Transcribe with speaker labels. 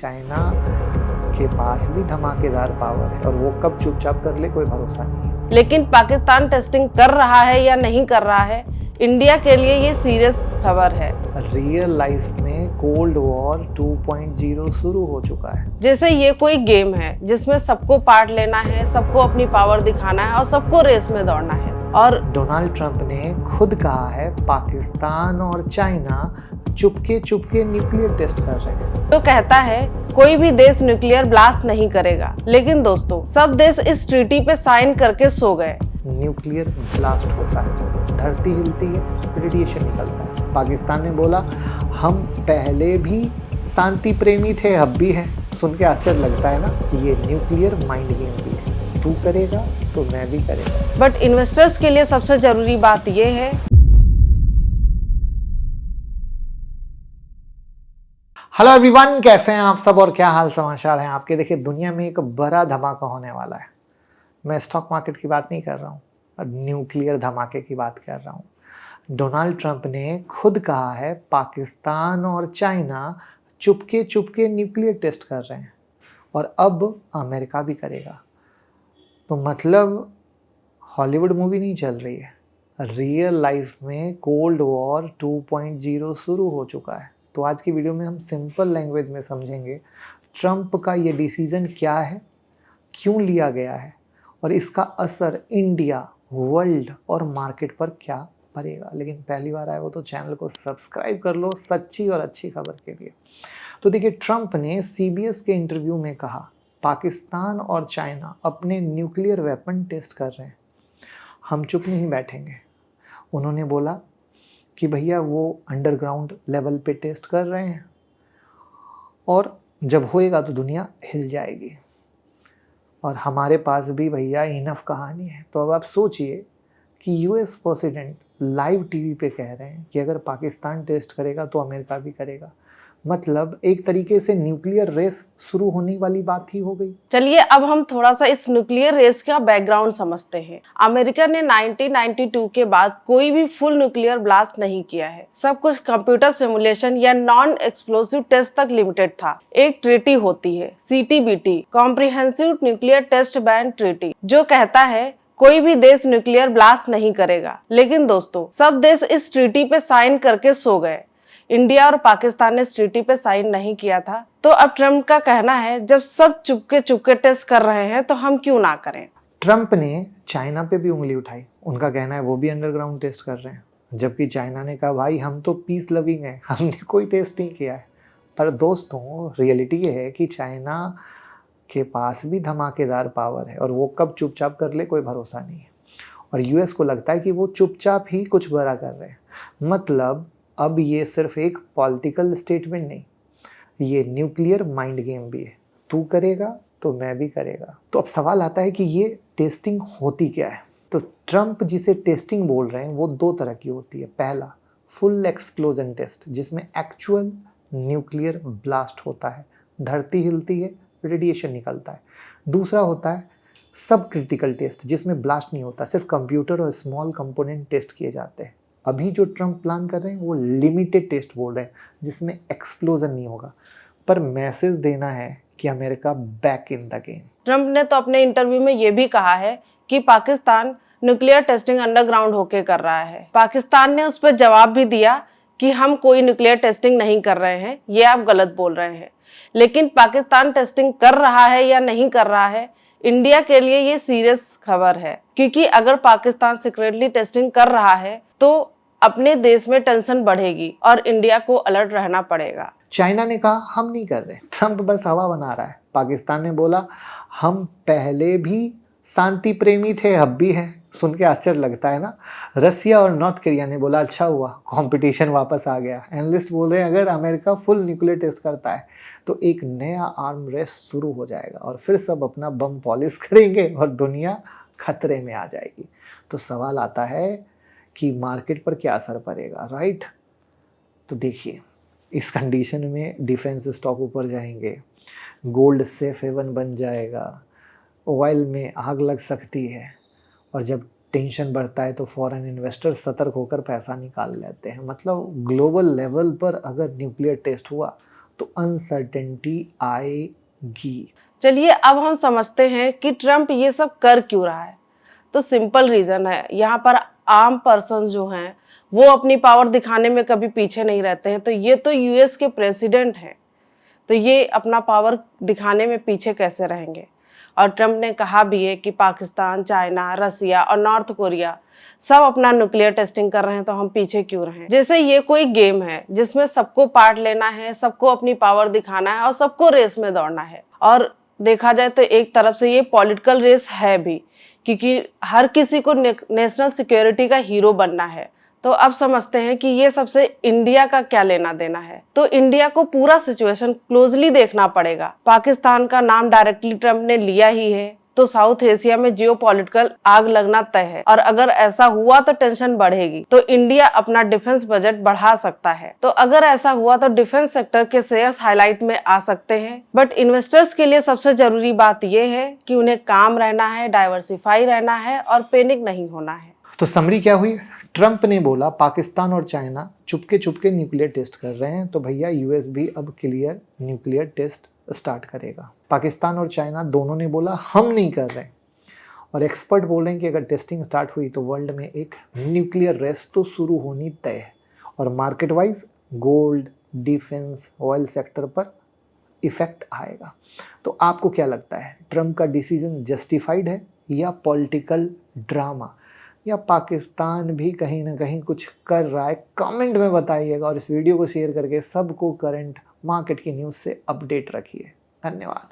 Speaker 1: China के पास भी धमाकेदार पावर है और वो कब चुपचाप कर ले कोई भरोसा नहीं है।
Speaker 2: लेकिन पाकिस्तान टेस्टिंग कर रहा है या नहीं कर रहा है, इंडिया के लिए ये सीरियस खबर है।
Speaker 1: रियल लाइफ में कोल्ड वॉर 2.0 शुरू हो चुका है।
Speaker 2: जैसे ये कोई गेम है जिसमें सबको पार्ट लेना है, सबको अपनी पावर दिखाना है और सबको रेस में दौड़ना है। और
Speaker 1: डोनाल्ड ट्रंप ने खुद कहा है पाकिस्तान और चाइना चुपके न्यूक्लियर टेस्ट कर रहे हैं।
Speaker 2: तो कहता है कोई भी देश न्यूक्लियर ब्लास्ट नहीं करेगा, लेकिन दोस्तों सब देश इस ट्रीटी पे साइन करके सो गए।
Speaker 1: न्यूक्लियर ब्लास्ट होता है, धरती हिलती है, रेडिएशन निकलता है। पाकिस्तान ने बोला हम पहले भी शांति प्रेमी थे, अब भी हैं। सुन के आश्चर्य लगता है ना। ये न्यूक्लियर माइंड गेम भी है, तू करेगा तो मैं भी करेगा।
Speaker 2: बट इन्वेस्टर्स के लिए सबसे जरूरी बात ये है,
Speaker 1: हेलो एवरीवन, कैसे हैं आप सब और क्या हाल समाचार हैं आपके। देखिए दुनिया में एक बड़ा धमाका होने वाला है। मैं स्टॉक मार्केट की बात नहीं कर रहा हूँ, न्यूक्लियर धमाके की बात कर रहा हूँ। डोनाल्ड ट्रंप ने खुद कहा है पाकिस्तान और चाइना चुपके न्यूक्लियर टेस्ट कर रहे हैं और अब अमेरिका भी करेगा। तो मतलब हॉलीवुड मूवी नहीं चल रही है, रियल लाइफ में कोल्ड वॉर 2.0 शुरू हो चुका है। तो आज की वीडियो में हम सिंपल लैंग्वेज में समझेंगे ट्रंप का ये डिसीज़न क्या है, क्यों लिया गया है और इसका असर इंडिया, वर्ल्ड और मार्केट पर क्या पड़ेगा। लेकिन पहली बार आए हो तो चैनल को सब्सक्राइब कर लो सच्ची और अच्छी खबर के लिए। तो देखिए ट्रंप ने CBS के इंटरव्यू में कहा पाकिस्तान और चाइना अपने न्यूक्लियर वेपन टेस्ट कर रहे हैं, हम चुप नहीं बैठेंगे। उन्होंने बोला कि भैया वो अंडरग्राउंड लेवल पे टेस्ट कर रहे हैं और जब होएगा तो दुनिया हिल जाएगी और हमारे पास भी भैया इनफ कहानी है। तो अब आप सोचिए कि US प्रेसिडेंट लाइव टीवी पे कह रहे हैं कि अगर पाकिस्तान टेस्ट करेगा तो अमेरिका भी करेगा। मतलब एक तरीके से न्यूक्लियर रेस शुरू होने वाली बात ही हो गई।
Speaker 2: चलिए अब हम थोड़ा सा इस न्यूक्लियर रेस का बैकग्राउंड समझते हैं। अमेरिका ने 1992 के बाद कोई भी फुल न्यूक्लियर ब्लास्ट नहीं किया है। सब कुछ कंप्यूटर सिमुलेशन या नॉन एक्सप्लोसिव टेस्ट तक लिमिटेड था। एक ट्रीटी होती है CTBT, comprehensive nuclear test ban treaty, जो कहता है कोई भी देश न्यूक्लियर ब्लास्ट नहीं करेगा। लेकिन दोस्तों सब देश इस ट्रीटी पे साइन करके सो गए। इंडिया और पाकिस्तान ने इस ट्रीटी पे साइन नहीं किया था। तो अब ट्रंप का कहना है जब सब चुपके टेस्ट कर रहे हैं तो हम क्यों ना करें।
Speaker 1: ट्रंप ने चाइना पे भी उंगली उठाई। उनका कहना है वो भी अंडरग्राउंड टेस्ट कर रहे हैं, जबकि चाइना ने कहा भाई हम तो पीस लविंग है, हमने कोई टेस्ट नहीं किया है। पर दोस्तों रियलिटी ये है कि चाइना के पास भी धमाकेदार पावर है और वो कब चुपचाप कर ले कोई भरोसा नहीं है। और US को लगता है कि वो चुपचाप ही कुछ बड़ा कर रहे हैं। मतलब अब ये सिर्फ एक पॉलिटिकल स्टेटमेंट नहीं, ये न्यूक्लियर माइंड गेम भी है, तू करेगा तो मैं भी करेगा। तो अब सवाल आता है कि ये टेस्टिंग होती क्या है। तो ट्रंप जिसे टेस्टिंग बोल रहे हैं वो दो तरह की होती है। पहला फुल एक्सप्लोजन टेस्ट, जिसमें एक्चुअल न्यूक्लियर ब्लास्ट होता है, धरती हिलती है, रेडिएशन निकलता है। दूसरा होता है सब क्रिटिकल टेस्ट, जिसमें ब्लास्ट नहीं होता, सिर्फ कंप्यूटर और स्मॉल कंपोनेंट टेस्ट किए जाते हैं। अभी जो ट्रंप प्लान कर रहे हैं वो लिमिटेड टेस्ट बोल रहे हैं, जिसमें एक्सप्लोजन नहीं होगा, पर मैसेज देना है कि America back in the game.
Speaker 2: Trump ने तो अपने इंटरव्यू में ये भी कहा है कि पाकिस्तान न्यूक्लियर टेस्टिंग अंडरग्राउंड होके कर रहा है। पाकिस्तान ने उस पर जवाब भी दिया कि हम कोई न्यूक्लियर टेस्टिंग नहीं कर रहे हैं, ये आप गलत बोल रहे हैं। लेकिन पाकिस्तान टेस्टिंग कर रहा है या नहीं कर रहा है, इंडिया के लिए ये सीरियस खबर है। क्योंकि अगर पाकिस्तान सीक्रेटली टेस्टिंग कर रहा है तो अपने देश में टेंशन बढ़ेगी और इंडिया को अलर्ट रहना पड़ेगा।
Speaker 1: चाइना ने कहा हम नहीं कर रहे, ट्रंप बस हवा बना रहा है। पाकिस्तान ने बोला हम पहले भी शांति प्रेमी थे, अब भी हैं। सुन के आश्चर्य लगता है ना। रसिया और नॉर्थ कोरिया ने बोला अच्छा हुआ, कंपटीशन वापस आ गया। एनालिस्ट बोल रहे हैं अगर अमेरिका फुल न्यूक्लियर टेस्ट करता है तो एक नया आर्म रेस शुरू हो जाएगा और फिर सब अपना बम पॉलिश करेंगे और दुनिया खतरे में आ जाएगी। तो सवाल आता है कि मार्केट पर क्या असर पड़ेगा, राइट। तो देखिए इस कंडीशन में डिफेंस स्टॉक ऊपर जाएंगे, गोल्ड सेफ हेवन बन जाएगा, ऑयल में आग लग सकती है और जब टेंशन बढ़ता है तो फॉरेन इन्वेस्टर सतर्क होकर पैसा निकाल लेते हैं। मतलब ग्लोबल लेवल पर अगर न्यूक्लियर टेस्ट हुआ तो अनसर्टेनिटी आएगी।
Speaker 2: चलिए अब हम समझते हैं कि ट्रम्प ये सब कर क्यों रहा है। तो सिंपल रीजन है, यहाँ पर आम पर्सन जो हैं वो अपनी पावर दिखाने में कभी पीछे नहीं रहते हैं। तो ये तो यूएस के प्रेसिडेंट हैं, तो ये अपना पावर दिखाने में पीछे कैसे रहेंगे। और ट्रम्प ने कहा भी है कि पाकिस्तान, चाइना, रसिया और नॉर्थ कोरिया सब अपना न्यूक्लियर टेस्टिंग कर रहे हैं, तो हम पीछे क्यों रहें। जैसे ये कोई गेम है जिसमें सबको पार्ट लेना है, सबको अपनी पावर दिखाना है और सबको रेस में दौड़ना है। और देखा जाए तो एक तरफ से ये पॉलिटिकल रेस है भी, क्योंकि हर किसी को नेशनल सिक्योरिटी का हीरो बनना है। तो अब समझते हैं कि ये सबसे इंडिया का क्या लेना देना है। तो इंडिया को पूरा सिचुएशन क्लोजली देखना पड़ेगा। पाकिस्तान का नाम डायरेक्टली ट्रम्प ने लिया ही है, तो साउथ एशिया में जियोपॉलिटिकल आग लगना तय है। और अगर ऐसा हुआ तो टेंशन बढ़ेगी, तो इंडिया अपना डिफेंस बजट बढ़ा सकता है। तो अगर ऐसा हुआ तो डिफेंस सेक्टर के शेयर्स हाईलाइट में आ सकते हैं। बट इन्वेस्टर्स के लिए सबसे जरूरी बात यह है कि उन्हें काम रहना है, डाइवर्सिफाई रहना है और पैनिक नहीं होना है।
Speaker 1: तो समरी क्या हुई? ट्रंप ने बोला पाकिस्तान और China Chupke Chupke nuclear test कर रहे हैं, तो भैया यूएस भी अब क्लियर न्यूक्लियर टेस्ट स्टार्ट करेगा। पाकिस्तान और चाइना दोनों ने बोला हम नहीं कर रहे, और एक्सपर्ट बोल रहे हैं कि अगर टेस्टिंग स्टार्ट हुई तो वर्ल्ड में एक न्यूक्लियर रेस तो शुरू होनी तय है। और market wise gold, defence, oil sector पर इफेक्ट आएगा। तो आपको क्या लगता है, ट्रंप का डिसीजन जस्टिफाइड है या पॉलिटिकल ड्रामा, या पाकिस्तान भी कहीं ना कहीं कुछ कर रहा है? कमेंट में बताइएगा और इस वीडियो को शेयर करके सबको करंट मार्केट की न्यूज़ से अपडेट रखिए। धन्यवाद।